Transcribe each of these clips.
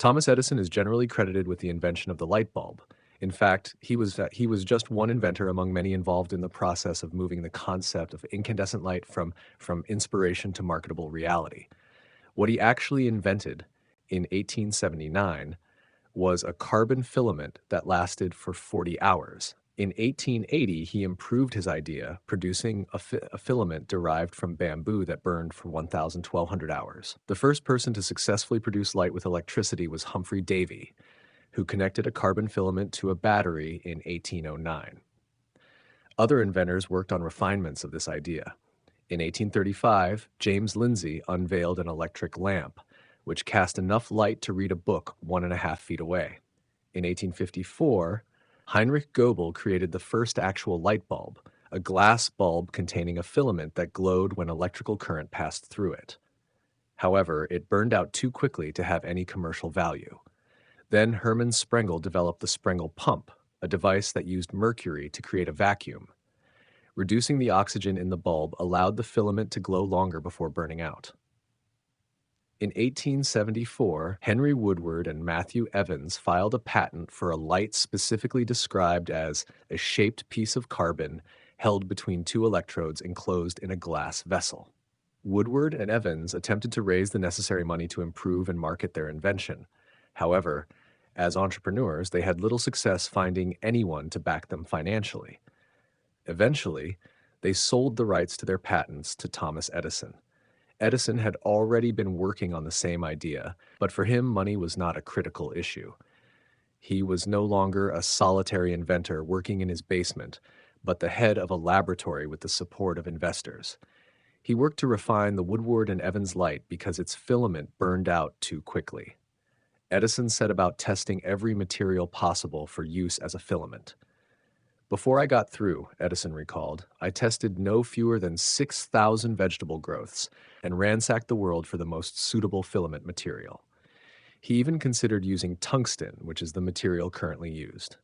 Thomas Edison is generally credited with the invention of the light bulb. In fact, he was just one inventor among many involved in the process of moving the concept of incandescent light from inspiration to marketable reality. What he actually invented in 1879 was a carbon filament that lasted for 40 hours. In 1880, he improved his idea, producing a filament derived from bamboo that burned for 1,200 hours. The first person to successfully produce light with electricity was Humphrey Davy, who connected a carbon filament to a battery in 1809. Other inventors worked on refinements of this idea. In 1835, James Lindsay unveiled an electric lamp, which cast enough light to read a book 1.5 feet away. In 1854, Heinrich Goebel created the first actual light bulb, a glass bulb containing a filament that glowed when electrical current passed through it. However, it burned out too quickly to have any commercial value. Then Hermann Sprengel developed the Sprengel pump, a device that used mercury to create a vacuum. Reducing the oxygen in the bulb allowed the filament to glow longer before burning out. In 1874, Henry Woodward and Matthew Evans filed a patent for a light specifically described as a shaped piece of carbon held between two electrodes enclosed in a glass vessel. Woodward and Evans attempted to raise the necessary money to improve and market their invention. However, as entrepreneurs, they had little success finding anyone to back them financially. Eventually, they sold the rights to their patents to Thomas Edison. Edison had already been working on the same idea, but for him, money was not a critical issue. He was no longer a solitary inventor working in his basement, but the head of a laboratory with the support of investors. He worked to refine the Woodward and Evans light because its filament burned out too quickly. Edison set about testing every material possible for use as a filament. Before I got through, Edison recalled, I tested no fewer than 6,000 vegetable growths and ransacked the world for the most suitable filament material. He even considered using tungsten, which is the material currently used.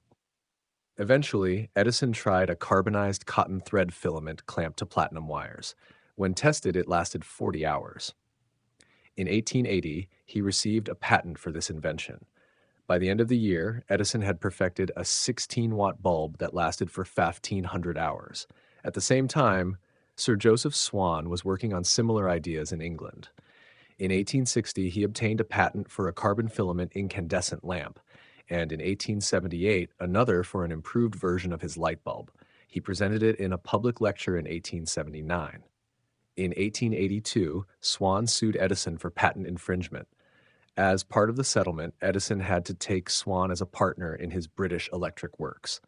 Eventually, Edison tried a carbonized cotton thread filament clamped to platinum wires. When tested, it lasted 40 hours. In 1880, he received a patent for this invention. By the end of the year, Edison had perfected a 16-watt bulb that lasted for 1,500 hours. At the same time, Sir Joseph Swan was working on similar ideas in England. In 1860, he obtained a patent for a carbon filament incandescent lamp, and in 1878, another for an improved version of his light bulb. He presented it in a public lecture in 1879. In 1882, Swan sued Edison for patent infringement. As part of the settlement, Edison had to take Swan as a partner in his British electric works.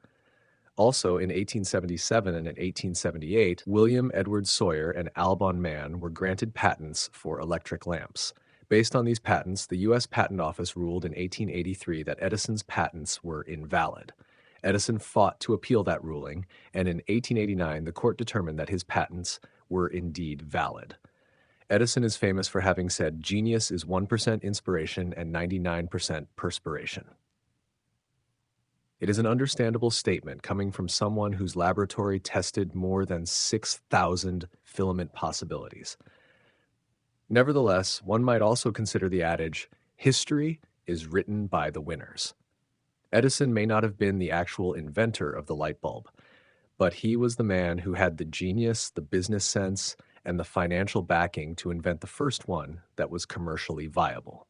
Also, in 1877 and in 1878, William Edward Sawyer and Albon Mann were granted patents for electric lamps. Based on these patents, the U.S. Patent Office ruled in 1883 that Edison's patents were invalid. Edison fought to appeal that ruling, and in 1889, the court determined that his patents were indeed valid. Edison is famous for having said, "Genius is 1% inspiration and 99% perspiration." It is an understandable statement coming from someone whose laboratory tested more than 6,000 filament possibilities. Nevertheless, one might also consider the adage, "History is written by the winners." Edison may not have been the actual inventor of the light bulb, but he was the man who had the genius, the business sense, and the financial backing to invent the first one that was commercially viable.